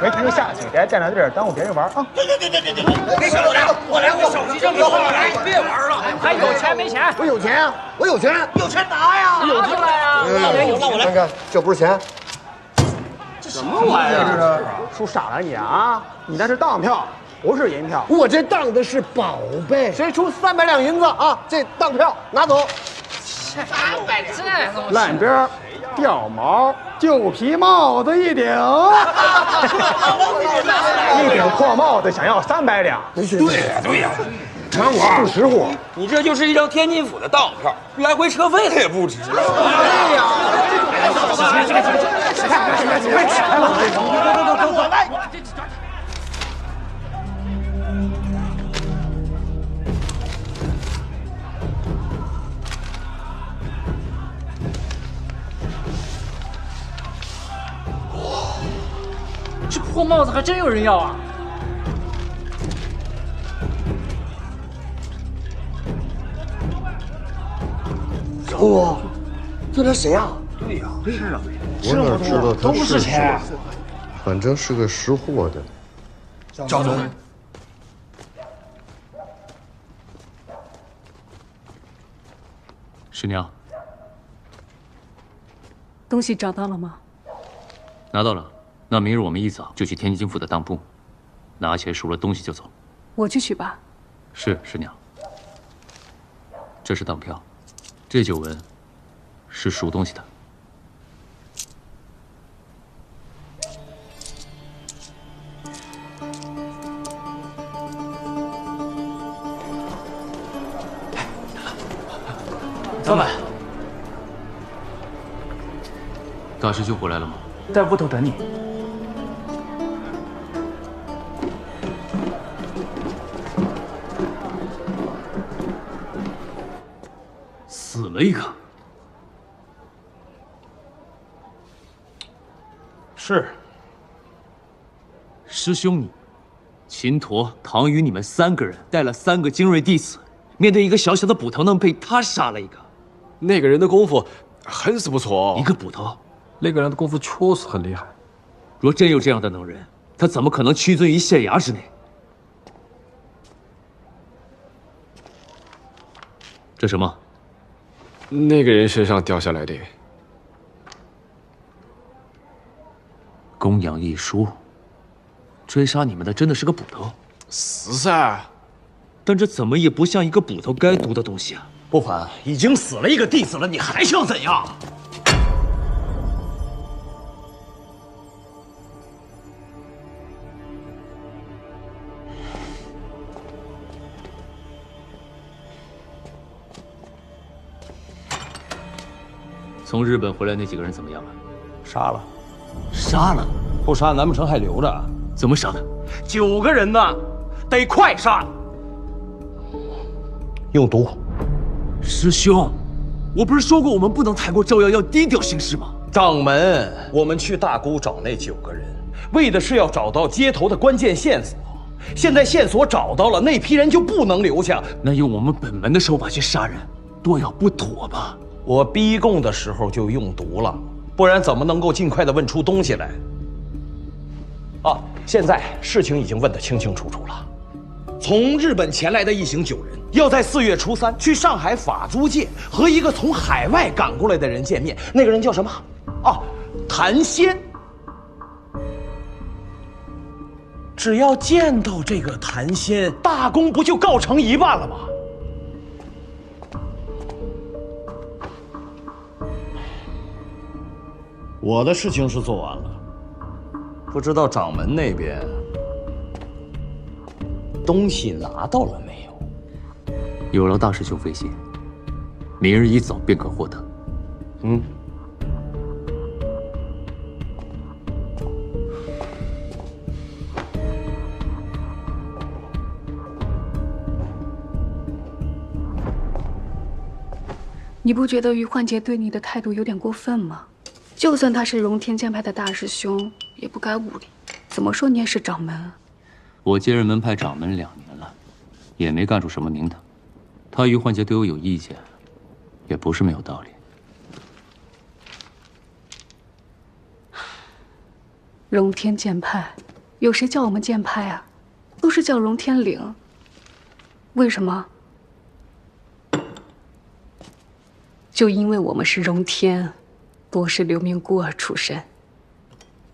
没听下去，别站在这儿耽误别人玩啊！别手来，我来，我手机上有来，别玩了。还有钱没钱？我有钱啊，我有钱，有钱拿呀，拿出来呀！我来，看看，这不是钱，什么玩意儿？输傻了你啊！你那是当票，不是银票。我这当的是宝贝。谁出300两银子啊？这当票拿走。这烂边儿、掉毛、旧皮帽子一顶，一顶破帽子想要300两，对呀，看我不识货。你这就是一张天津府的当票，来回车费它也不值。哎呀，这破帽子还真有人要啊！哇，这他谁啊？对呀，是啊，我哪知道他都是钱。反正是个识货的。赵总，师娘，东西找到了吗？拿到了。那明日我们一早就去天津府的当铺，拿钱赎了东西就走。我去取吧。是师娘。这是当票，这9文是赎东西的。老板，大师兄回来了吗？在屋头等你。死了一个。是。师兄你，秦陀、唐宇，你们3个人带了3个精锐弟子，面对一个小小的捕头，能被他杀了一个。那个人的功夫很是不错哦。一个捕头，那个人的功夫确实很厉害。若真有这样的能人，他怎么可能屈尊于县衙之内？这什么？那个人身上掉下来的。公羊一书，追杀你们的真的是个捕头？是噻，但这怎么也不像一个捕头该读的东西啊！不凡已经死了一个弟子了，你还想怎样？从日本回来那几个人怎么样了？杀了，杀了？不杀难不成还留着？怎么杀的？9个人呢，得快杀。用毒。师兄，我不是说过我们不能太过招摇，要低调行事吗？掌门，我们去大沽找那9个人，为的是要找到接头的关键线索。现在线索找到了，那批人就不能留下。那用我们本门的手法去杀人，多要不妥吧？我逼供的时候就用毒了，不然怎么能够尽快的问出东西来？啊，现在事情已经问得清清楚楚了。从日本前来的一行9人，要在4月初3去上海法租界和一个从海外赶过来的人见面。那个人叫什么？啊，谭仙。只要见到这个谭仙，大功不就告成一半了吗？我的事情是做完了，不知道掌门那边东西拿到了没有？有劳大师兄费心，明日一早便可获得。嗯。你不觉得于焕杰对你的态度有点过分吗？就算他是荣天剑派的大师兄，也不该无礼。怎么说你也是掌门。我接任门派掌门2年了，也没干出什么名堂。他于焕杰对我有意见，也不是没有道理。荣天剑派有谁叫我们剑派啊？都是叫荣天岭。为什么？就因为我们是荣天，多是流民孤儿出身，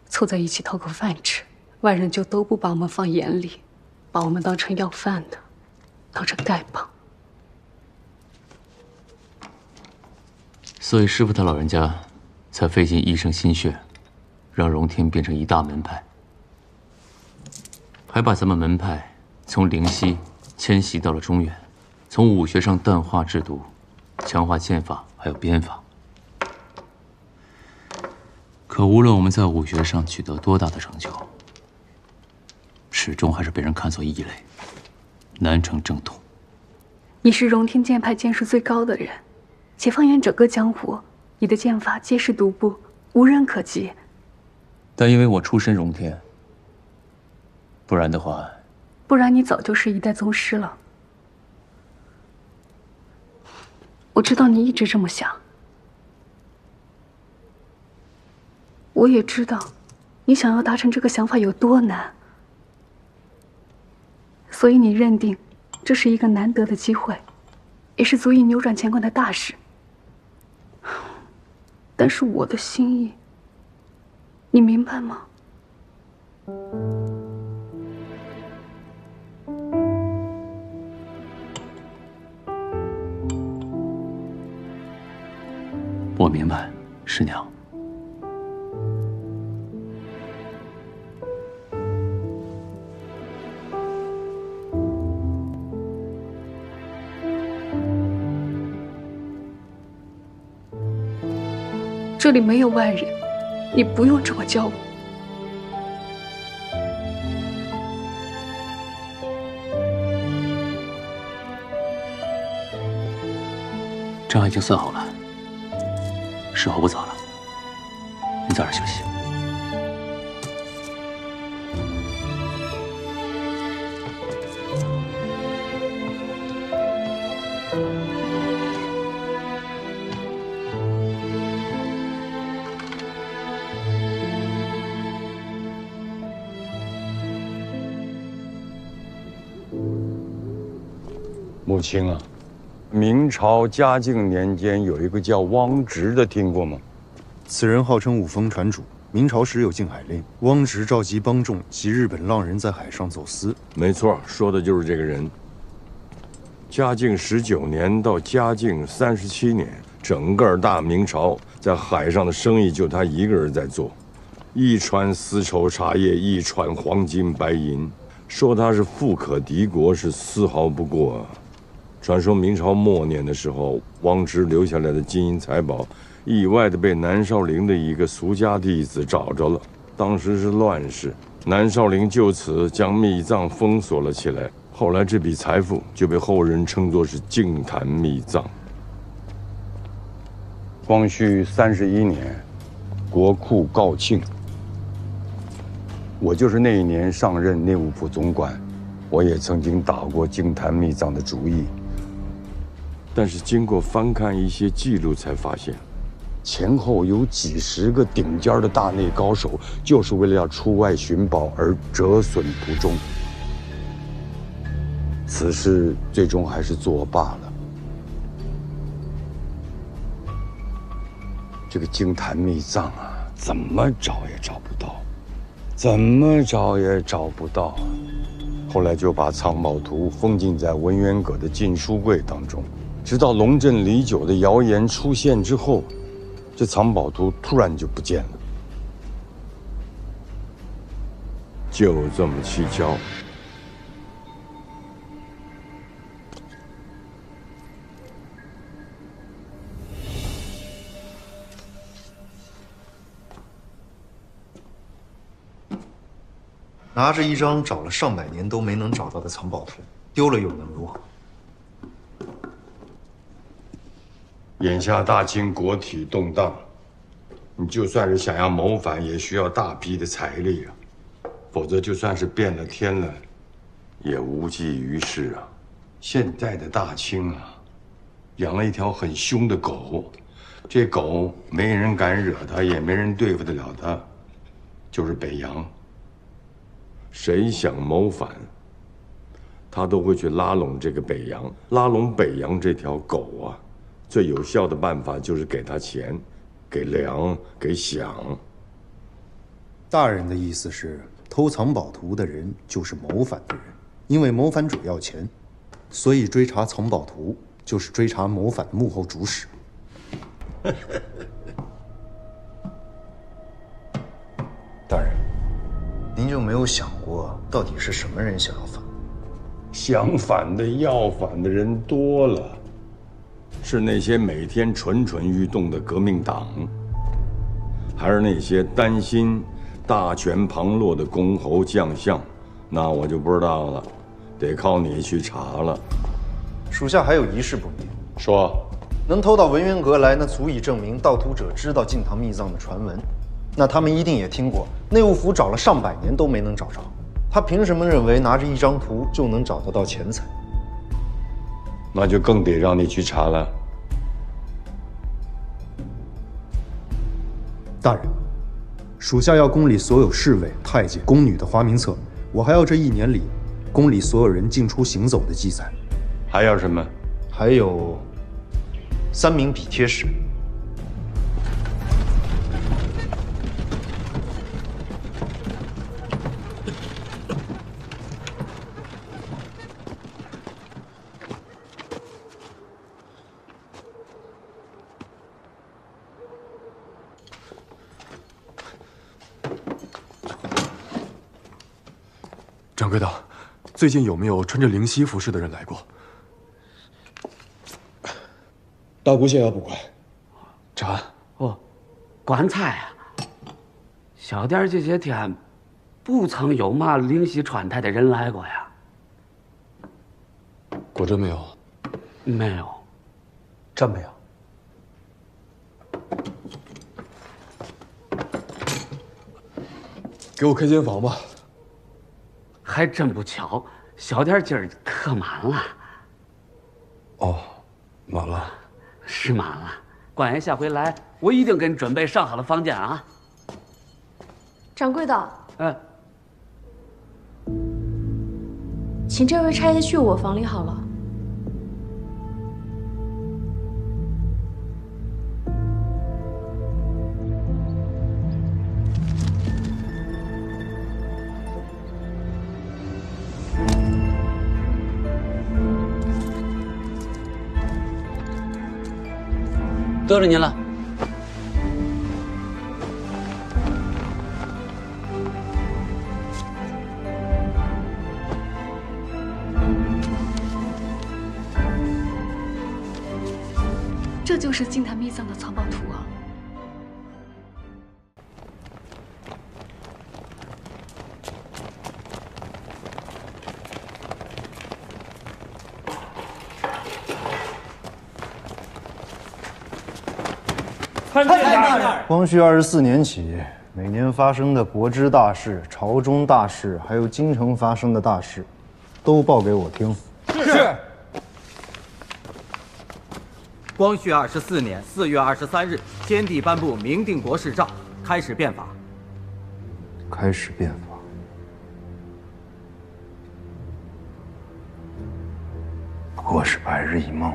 凑在一起讨口饭吃，外人就都不把我们放眼里，把我们当成要饭的，当成丐帮。所以师傅他老人家才费尽一生心血，让荣天变成一大门派，还把咱们门派从灵溪迁徙到了中原，从武学上淡化制毒，强化剑法还有鞭法。可无论我们在武学上取得多大的成就，始终还是被人看作异类，难成正统。你是荣天剑派剑术最高的人，且放眼整个江湖，你的剑法皆是独步，无人可及。但因为我出身荣天，不然的话，不然你早就是一代宗师了。我知道你一直这么想，我也知道你想要达成这个想法有多难，所以你认定这是一个难得的机会，也是足以扭转乾坤的大事。但是我的心意，你明白吗？我明白，师娘。这里没有外人，你不用这么教我。账已经算好了，时候不早了，你早点休息。母亲啊，明朝嘉靖年间有一个叫汪直的，听过吗？此人号称五峰传主，明朝时有禁海令，汪直召集帮众及日本浪人在海上走私。没错，说的就是这个人。嘉靖19年到嘉靖37年，整个大明朝在海上的生意就他一个人在做，一船丝绸茶叶，一船黄金白银，说他是富可敌国是丝毫不过啊。传说明朝末年的时候，汪直留下来的金银财宝，意外的被南少陵的一个俗家弟子找着了。当时是乱世，南少陵就此将秘藏封锁了起来。后来这笔财富就被后人称作是净坛秘藏。光绪31年，国库告罄，我就是那一年上任内务府总管，我也曾经打过净坛秘藏的主意。但是经过翻看一些记录，才发现，前后有几十个顶尖的大内高手，就是为了要出外寻宝而折损不终。此事最终还是作罢了。这个净坛秘藏啊，怎么找也找不到，怎么找也找不到。后来就把藏宝图封禁在文渊阁的禁书柜当中。直到龙镇李九的谣言出现之后，这藏宝图突然就不见了，就这么蹊跷。拿着一张找了上百年都没能找到的藏宝图，丢了又能如何？眼下大清国体动荡，你就算是想要谋反，也需要大批的财力啊，否则就算是变了天了，也无济于事啊。现在的大清啊，养了一条很凶的狗，这狗没人敢惹它，也没人对付得了它，就是北洋。谁想谋反，他都会去拉拢这个北洋，拉拢北洋这条狗啊。最有效的办法就是给他钱，给粮，给饷。大人的意思是，偷藏宝图的人就是谋反的人，因为谋反者要钱，所以追查藏宝图就是追查谋反的幕后主使。大人，您就没有想过，到底是什么人想要反？想反的、要反的人多了，是那些每天蠢蠢欲动的革命党，还是那些担心大权旁落的公侯将相？那我就不知道了，得靠你去查了。属下还有一事不明。说，能偷到文渊阁来，那足以证明盗图者知道晋唐秘藏的传闻。那他们一定也听过，内务府找了上百年都没能找着，他凭什么认为拿着一张图就能找得到钱财？那就更得让你去查了。大人，属下要宫里所有侍卫、太监、宫女的花名册，我还要这1年里宫里所有人进出行走的记载。还要什么？还有3名笔帖使。掌柜的，最近有没有穿着灵犀服饰的人来过？大姑先要不管。查案。哦，棺材啊，小店这些天不曾有嘛灵犀穿戴的人来过呀。果真没有？没有。真没有。给我开间房吧。还真不巧，小店今儿客满了。哦，满了。是满了。官爷下回来，我一定给你准备上好的房间啊。掌柜的，请这位差爷去我房里好了。得罪您了。这就是晋坛秘藏的藏宝图啊！参见大人。光绪24年起，每年发生的国之大事、朝中大事，还有京城发生的大事，都报给我听。是。光绪24年4月23日，先帝颁布明定国事诏，开始变法。开始变法。不过是白日一梦。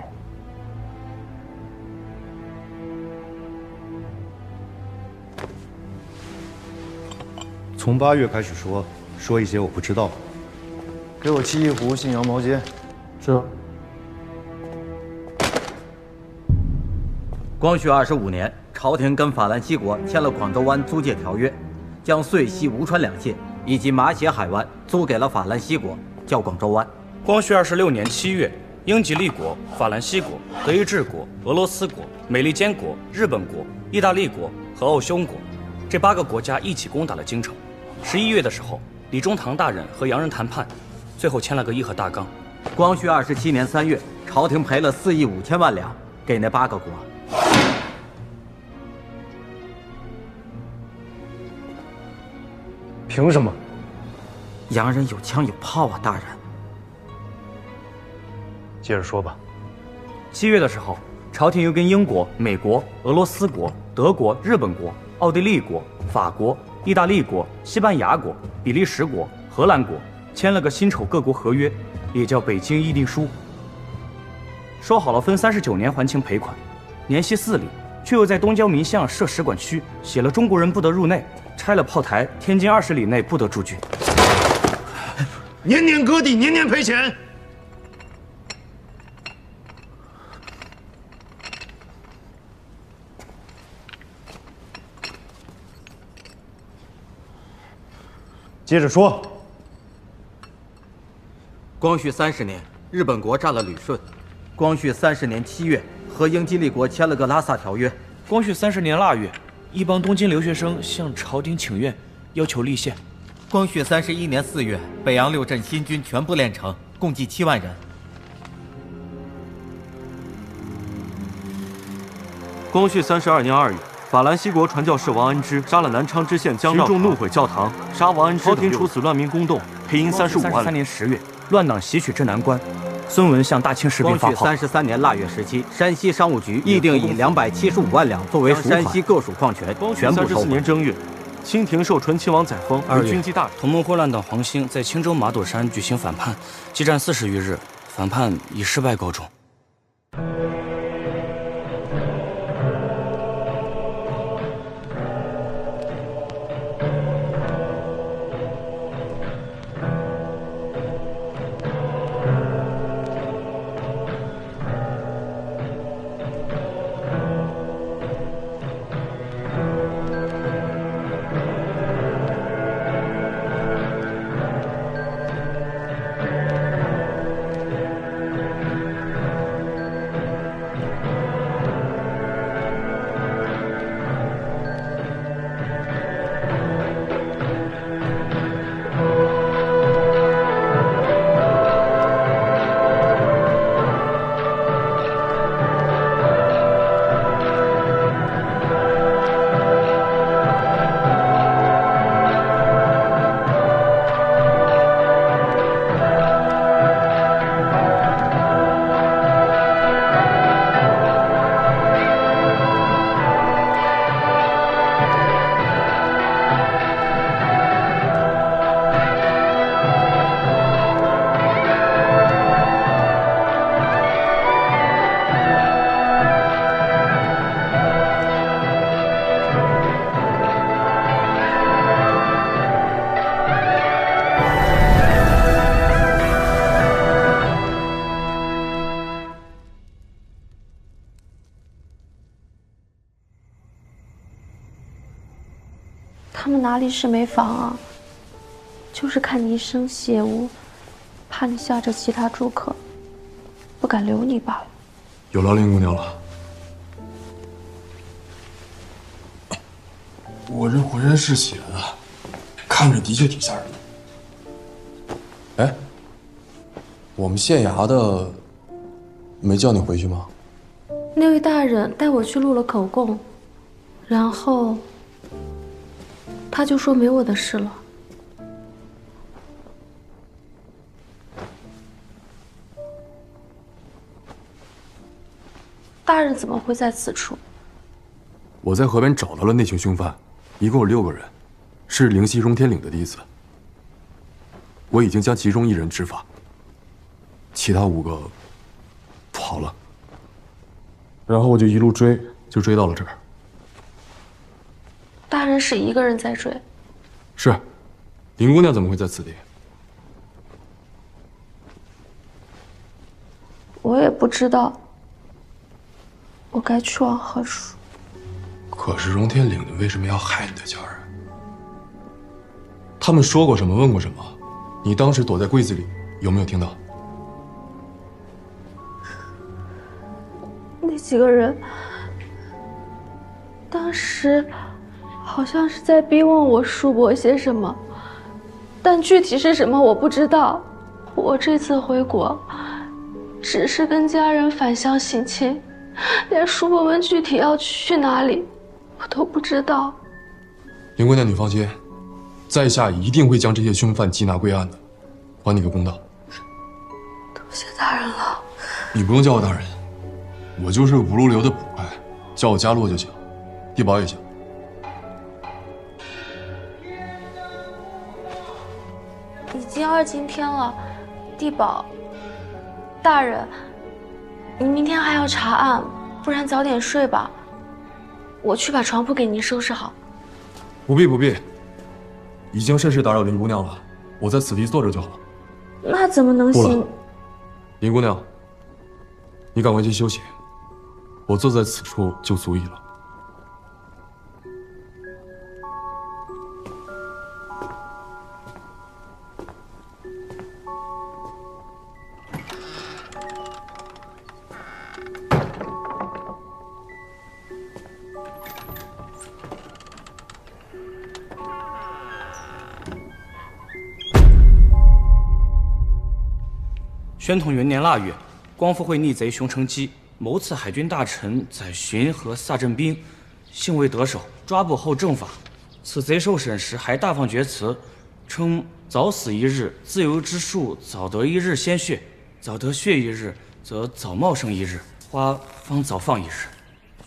从8月开始说一些我不知道的。给我沏一壶信阳毛尖。是。光绪25年，朝廷跟法兰西国签了广州湾租界条约，将遂西吴川两县以及马血海湾租给了法兰西国，叫广州湾。光绪26年7月，英吉利国、法兰西国、德意志国、俄罗斯国、美利坚国、日本国、意大利国和奥匈国这8个国家一起攻打了京城。11月的时候，李中堂大人和洋人谈判，最后签了个议和大纲。光绪27年3月，朝廷赔了4亿5千万两给那8个国。凭什么？洋人有枪有炮啊，大人。接着说吧。7月的时候，朝廷又跟英国、美国、俄罗斯国、德国、日本国、奥地利国、法国、意大利国、西班牙国、比利时国荷兰国签了个辛丑各国合约，也叫《北京议定书》，说好了分39年还清赔款，年息4厘，却又在东郊民巷设使馆区，写了中国人不得入内，拆了炮台，天津20里内不得驻军，年年割地，年年赔钱。接着说。光绪30年，日本国占了旅顺。光绪30年7月，和英吉利国签了个拉萨条约。光绪30年腊月，一帮东京留学生向朝廷请愿，要求立宪。光绪31年4月，北洋6镇新军全部练成，共计7万人。光绪32年2月，法兰西国传教士王安之杀了南昌知县江绕，群众怒毁教堂，杀王安之，朝廷处死乱民公动，赔银35万。33年10月，乱党袭取镇南关，孙文向大清士兵发炮。光绪33年腊月17，山西商务局议定以275万两作为山西各属矿权全部收回。34年正月，清廷授醇亲王载沣为军机大臣。同盟会乱党黄兴在青州马朵山举行反叛，激战40余日，反叛以失败告终。他们哪里是没防啊？就是看你一身血污，怕你吓着其他住客，不敢留你罢了。有劳林姑娘了。我这浑身是血啊，看着的确挺吓人的。哎，我们县衙的没叫你回去吗？那位大人带我去录了口供，然后他就说没我的事了。大人怎么会在此处？我在河边找到了那群凶犯，一共有6个人，是灵溪荣天岭的弟子。我已经将其中1人执法，其他5个跑了。然后我就一路追，就追到了这儿。大人是一个人在追？是，林姑娘怎么会在此地？我也不知道，我该去往何处。可是荣天岭的为什么要害你的家人？他们说过什么？问过什么？你当时躲在柜子里，有没有听到？那几个人当时好像是在逼问我叔伯些什么，但具体是什么我不知道。我这次回国只是跟家人返乡省亲，连叔伯们具体要去哪里我都不知道。林姑娘，你放心，在下一定会将这些凶犯缉拿归案的，还你个公道。多谢大人了。你不用叫我大人，我就是五路流的捕快，叫我家洛就行，地保也行。已经2更天了，地保大人，你明天还要查案，不然早点睡吧。我去把床铺给您收拾好。不必不必，已经甚是打扰林姑娘了，我在此地坐着就好。那怎么能行？林姑娘，你赶快去休息，我坐在此处就足矣了。宣统元年腊月，光复会逆贼熊承基谋刺海军大臣载洵和萨镇兵，幸未得手，抓捕后正法。此贼受审时还大放厥词，称早死一日，自由之术早得一日鲜血；早得血一日，则早茂盛一日，花方早放一日。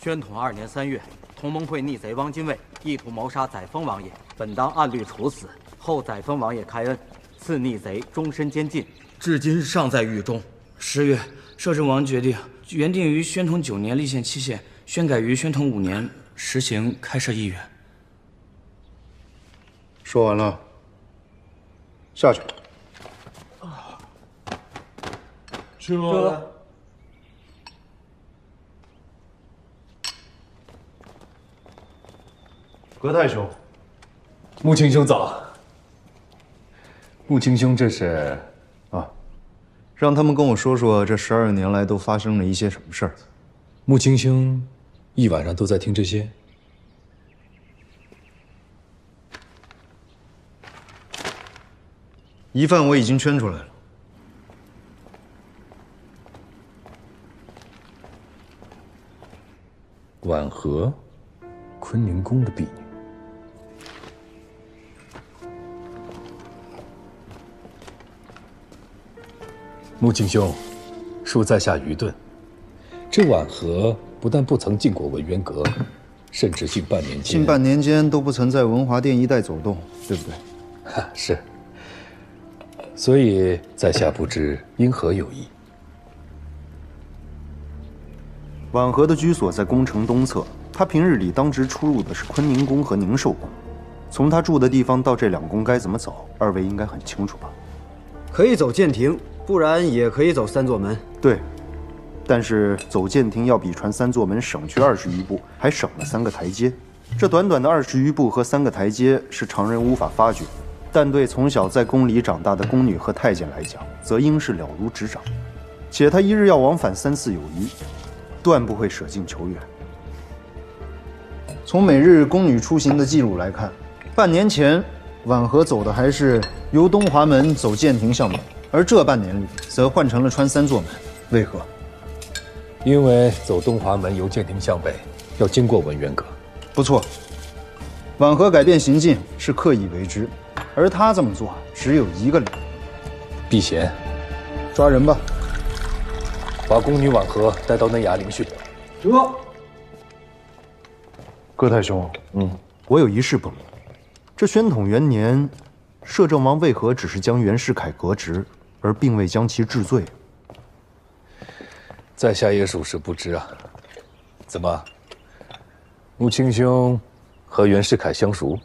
宣统2年3月，同盟会逆贼汪精卫意图谋杀载沣王爷，本当按律处死，后载沣王爷开恩，赐逆贼终身监禁，至今尚在狱中。10月，摄政王决定原定于宣统9年立宪期限，宣改于宣统5年实行开设议员。说完了，下去。吃了。葛太兄，穆青兄早。穆青兄这是？啊，让他们跟我说说这12年来都发生了一些什么事儿。穆青兄一晚上都在听这些？疑犯我已经圈出来了。婉和，坤宁宫的婢女。穆青兄，恕在下愚钝。这婉和不但不曾进过文渊阁，甚至近半年间都不曾在文华殿一带走动，对不对？是。所以在下不知因何有意。婉和的居所在宫城东侧，她平日里当值出入的是坤宁宫和宁寿宫。从她住的地方到这2宫该怎么走，二位应该很清楚吧？可以走剑亭，不然也可以走3座门。对，但是走剑亭要比传3座门省去20余步，还省了3个台阶。这短短的20余步和3个台阶是常人无法发觉，但对从小在宫里长大的宫女和太监来讲，则应是了如指掌。且她一日要往返3次有余，断不会舍近求远。从每日宫女出行的记录来看，半年前婉和走的还是由东华门走剑亭向北，而这半年里则换成了穿3座门。为何？因为走东华门由剑亭向北要经过文渊阁。不错，婉和改变行径是刻意为之，而他这么做只有一个理由：避嫌。抓人吧，把宫女婉和带到内衙聆讯。葛太兄，我有一事不明。这宣统元年，摄政王为何只是将袁世凯革职，而并未将其治罪？在下也属实不知啊。怎么，穆青兄和袁世凯相熟？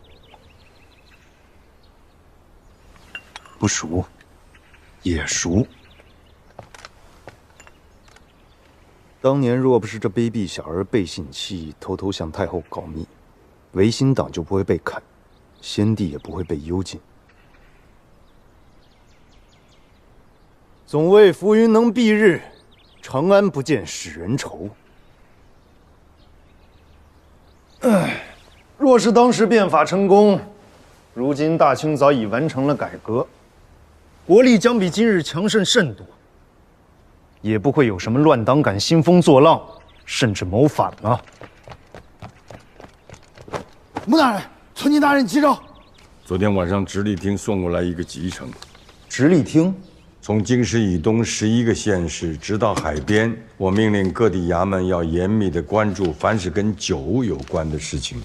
不熟，也熟。当年若不是这卑鄙小儿背信弃义，偷偷向太后告密，维新党就不会被砍，先帝也不会被幽禁。总谓浮云能蔽日，长安不见使人愁。若是当时变法成功，如今大清早已完成了改革，国力将比今日强盛甚多，也不会有什么乱党敢兴风作浪，甚至谋反了。穆大人，存进大人急召。昨天晚上直隶厅送过来一个急呈。直隶厅？从京师以东11个县市直到海边，我命令各地衙门要严密地关注凡是跟酒有关的事情。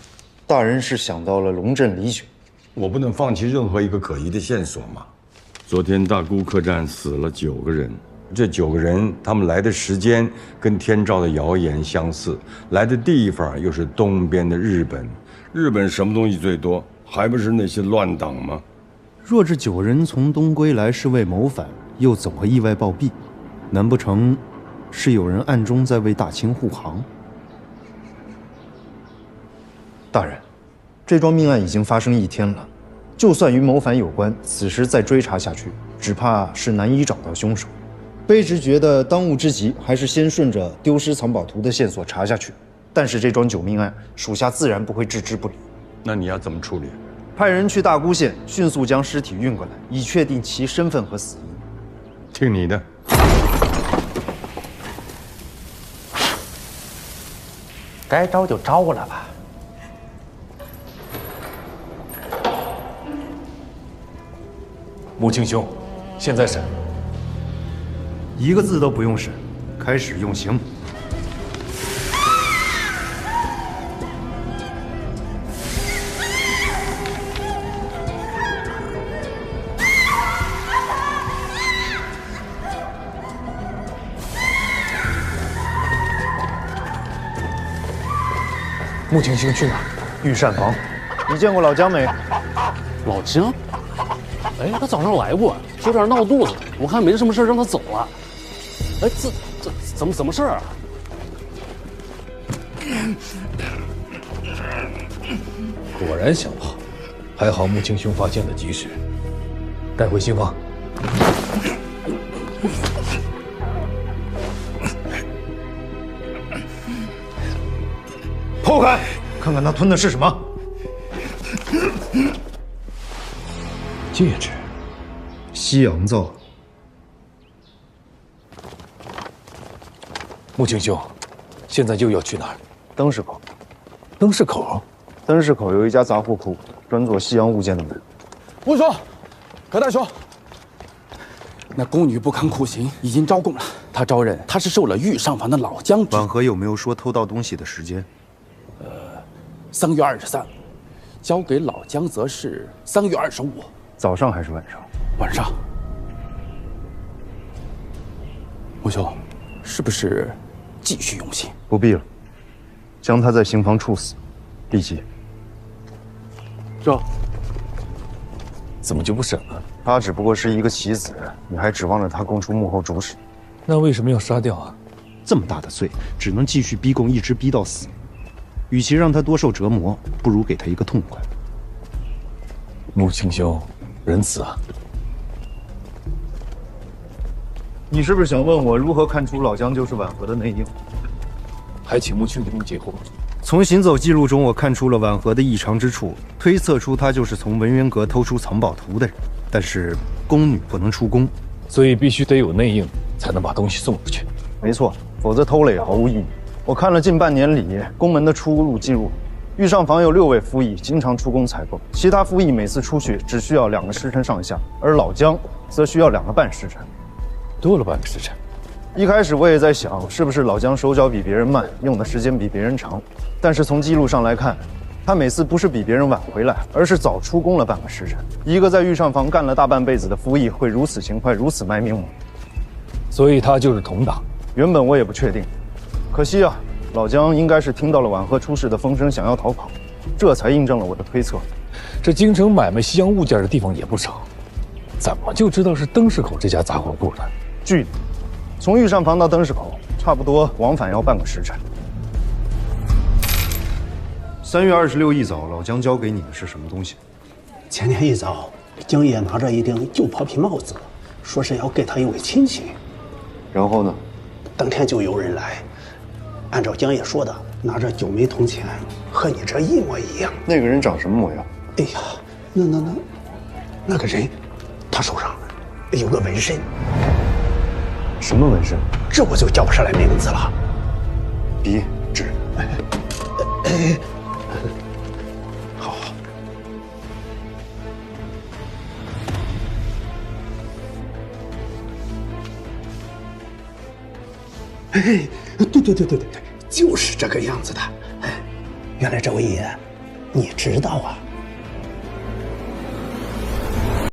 大人是想到了龙镇李酒，我不能放弃任何一个可疑的线索吗？昨天大沽客栈死了9个人，这9个人他们来的时间跟天照的谣言相似，来的地方又是东边的日本。日本什么东西最多？还不是那些乱党吗？若这9人从东归来是为谋反，又怎会意外暴毙？难不成是有人暗中在为大清护航？大人，这桩命案已经发生1天了，就算与谋反有关，此时再追查下去，只怕是难以找到凶手。卑职觉得当务之急还是先顺着丢失藏宝图的线索查下去。但是这桩9命案，属下自然不会置之不理。那你要怎么处理？派人去大沽县，迅速将尸体运过来，以确定其身份和死因。听你的。该招就招了吧。穆青兄，现在审。一个字都不用审，开始用刑。穆青兄去哪儿？御膳房。你见过老姜没？老姜？哎，他早上来过，有点闹肚子，我看没什么事，让他走了。哎，怎么事啊？果然想跑，还好穆青兄发现的及时，带回新房。剖开，看看他吞的是什么。戒指，西洋造。穆青兄，现在又要去哪儿？灯市口。灯市口？灯市口有一家杂货铺，专做西洋物件的门。吴兄，葛大兄，那宫女不堪酷刑，已经招供了。她招认她是受了御上房的老姜。婉和有没有说偷盗东西的时间？3月23，交给老姜则是3月25。早上还是晚上？晚上。吴兄，是不是继续用刑？不必了，将他在刑房处死，立即。这怎么就不审了？他只不过是一个棋子，你还指望着他供出幕后主使？那为什么要杀掉啊？这么大的罪，只能继续逼供，一直逼到死。与其让他多受折磨，不如给他一个痛快。穆青兄，仁慈啊！你是不是想问我如何看出老姜就是婉和的内应？还请穆青兄解惑。从行走记录中，我看出了婉和的异常之处，推测出他就是从文渊阁偷出藏宝图的人。但是宫女不能出宫，所以必须得有内应，才能把东西送出去。没错，否则偷了也毫无意义。我看了近半年里宫门的出入记录，御上房有6位夫役经常出宫采购，其他夫役每次出去只需要2个时辰上下，而老姜则需要2个半时辰，多了半个时辰。一开始我也在想，是不是老姜手脚比别人慢，用的时间比别人长？但是从记录上来看，他每次不是比别人晚回来，而是早出宫了半个时辰。一个在御上房干了大半辈子的夫役会如此勤快，如此卖命吗？所以他就是同党。原本我也不确定，可惜啊，老姜应该是听到了婉和出事的风声，想要逃跑，这才印证了我的推测。这京城买卖西洋物件的地方也不少，怎么就知道是灯市口这家杂货铺呢？距离从御上房到灯市口，差不多往返要半个时辰。3月26一早，老姜交给你的是什么东西？前天一早，姜爷拿着一顶旧破皮帽子，说是要给他一位亲戚。然后呢？当天就有人来，按照姜爷说的，拿着9枚铜钱，和你这一模一样。那个人长什么模样？哎呀，那个人，他手上有个纹身。什么纹身？这我就叫不上来名字了。笔、纸。好。哎，对，就是这个样子的。哎，原来这位爷，你知道啊？